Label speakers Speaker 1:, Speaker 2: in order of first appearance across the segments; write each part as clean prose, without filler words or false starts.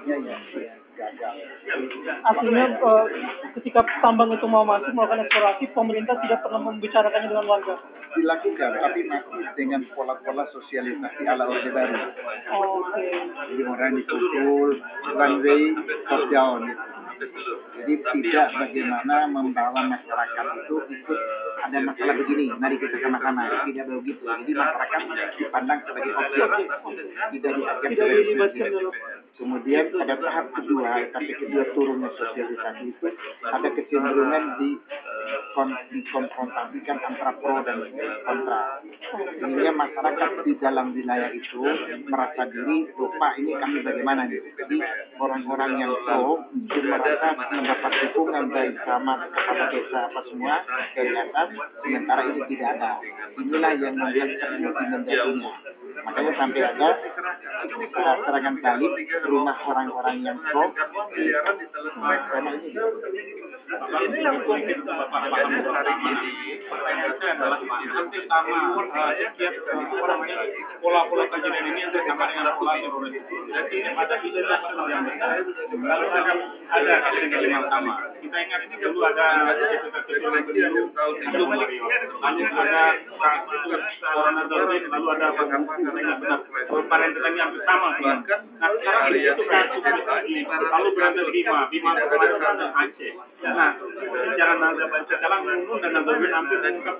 Speaker 1: ya ya ya gagal.
Speaker 2: Artinya ketika tambang itu mau masuk melakukan eksplorasi, pemerintah tidak pernah membicarakannya dengan warga.
Speaker 1: Dilakukan, tapi masih dengan pola-pola sosialisasi ala Orde Baru.
Speaker 2: Oke.
Speaker 1: Jadi orang dipukul, one way, top down gitu. Jadi tidak bagaimana membawa masyarakat itu ikut ada masalah begini, mari kita sama-sama. Tidak begitu. Jadi masyarakat dipandang sebagai objek, tidak diajak
Speaker 2: Dilibatkan dalam.
Speaker 1: Kemudian pada tahap kedua, tapi kedua turunnya sosialisasi itu ada kecenderungan dikonfrontasikan antara pro dan kontra. Sehingga masyarakat di dalam wilayah itu merasa diri, lupa ini kami bagaimana nih. Jadi orang-orang yang pro itu merasa mendapat dukungan dari camat, kepala desa apa semua dari atas, sementara itu tidak ada. Inilah yang membuat terjadinya. Makanya sampai ada serangan balik rumah orang-orang yang pro karena ini
Speaker 3: yang mungkin Bapak paham hari ini pertanyaannya adalah hampir sama setiap pola-pola kejadian ini yang sama dengan pola teroris. Jadi ini ada internasional yang besar. Lalu ada kejadian yang sama. Kita ingat ini dulu ada kecurangan pemilu itu Mario. Lalu ada kasus coronavirus, lalu ada parentetan yang sama. Nah sekarang itu kasus lalu berada di Bima dan Aceh. Nah, secara nada sekarang Nunun dan Nazaruddin hampir mengungkap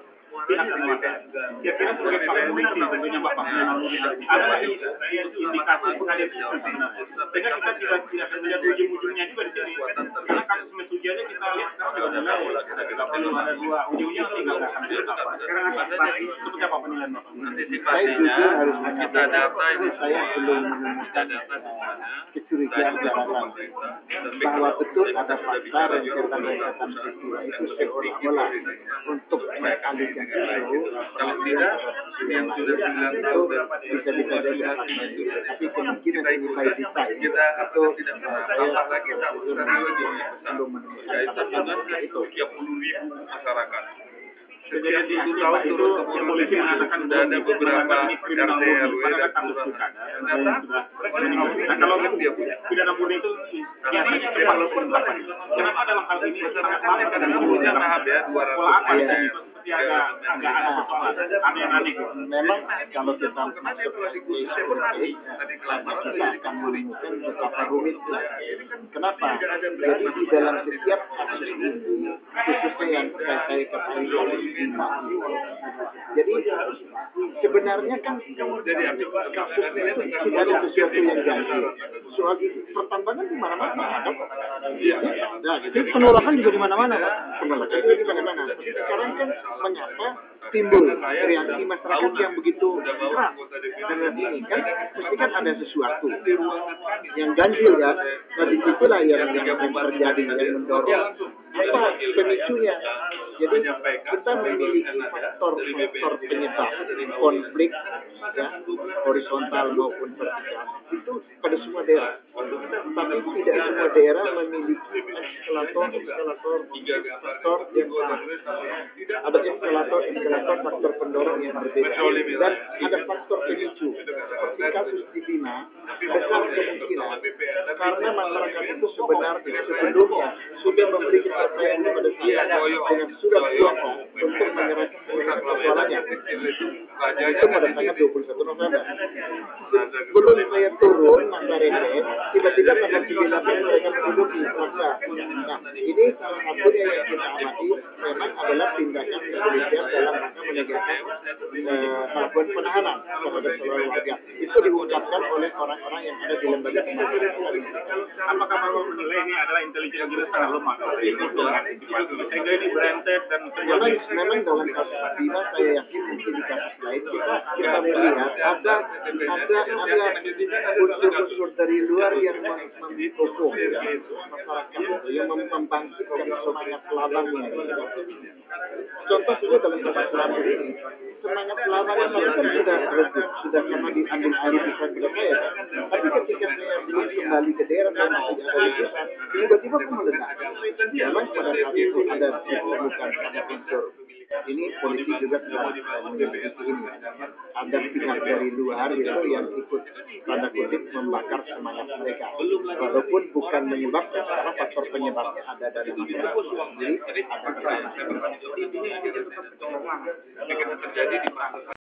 Speaker 3: pihak terlibat. Kira-kira sebagai Pak Polisi, tentunya Bapak Menaluri, ada indikasi pengalian isu sebenarnya. Sehingga kita tidak akan melihat ujung-ujungnya juga di sini. Karena kasus Mesuji aja kita lihat sekarang juga ada lalu. Ada dua ujungnya tinggal akan apa. Sekarang seperti apa penilaian Bapak?
Speaker 1: Antisipasinya kita data ini saya belum menemukan kecurigaan jabatan bahwa betul ada fakta rentetan peristiwa itu seolah-olah untuk mengalihkan isu kalau tidak yang sudah 9 tahun bisa jadi fakta itu, tapi kemungkinan ini baik kita itu saya kita belum menemukan itu
Speaker 3: 30.000 masyarakat. Kejadian di tahun itu polisi mengatakan sudah ada beberapa RT RW dan kelurahan. Nah kalau pidana murni itu biasanya cepat berapa? Kenapa dalam hal ini sangat lama dan kemudian tahap ya 200 apa seperti agak ada persoalan aneh-aneh.
Speaker 1: Memang kalau kita masuk ke seperti kita akan menemukan betapa rumitnya. Kenapa? Jadi di dalam setiap kasus ini khususnya yang saya ketahui oleh jadi sebenarnya kan kasus itu tidak ada sesuatu yang ganjil. Soal itu pertambangan di mana-mana ada kok. Nah,
Speaker 2: Jadi penolakan juga di mana-mana, Pak.
Speaker 1: penolakan juga di mana-mana. Sekarang kan mengapa timbul reaksi masyarakat yang begitu keras dengan ini kan mesti kan ada sesuatu yang ganjil kan. Nah disitulah yang terjadi yang mendorong apa pemicunya. Jadi kita memiliki faktor penyebab konflik ya horizontal maupun vertikal itu pada semua daerah. Tapi tidak semua daerah memiliki eskalator faktor yang sama. Ada eskalator faktor pendorong yang berbeda dan ada faktor pemicu. Seperti kasus di Bima besar kemungkinan karena masyarakat itu sebenarnya sebelumnya sudah memberi kepercayaan kepada saya dengan surat kuasa untuk menyerahkan persoalannya. Itu pada tanggal 21 November. Belum saya turun masa reses, tiba-tiba tanggal 9 mereka menduduki masa. Nah, ini salah satunya yang kita amati memang adalah tindakan kepolisian dalam rangka menegakkan melakukan penahanan terhadap seluruh warga. Itu diungkapkan oleh orang-orang yang ada di lembaga pemerintahan.
Speaker 3: Apakah Bapak menilai ini adalah intelijen kita sangat lemah? Sehingga ini berentet dan
Speaker 1: memang dalam kasus Bima saya yakin mungkin di kasus lain kita melihat ada unsur-unsur dari luar yang mendukung masyarakat itu yang membangkitkan semangat labangnya. Contoh saja dalam kasus Lampung ini semangat labangnya itu kan sudah karena diambil alih bisa saya. Tapi ketika saya belum kembali ke daerah saya masih ada letusan tiba-tiba aku meledak. Memang pada saat itu ada unsur ini polisi juga sedang menyelidiki ini. Ada pihak dari luar gitu yang ikut tanda kutip membakar semangat mereka. Walaupun bukan menyebabkan, karena faktor penyebabnya ada dari masyarakat sendiri, ada di sana.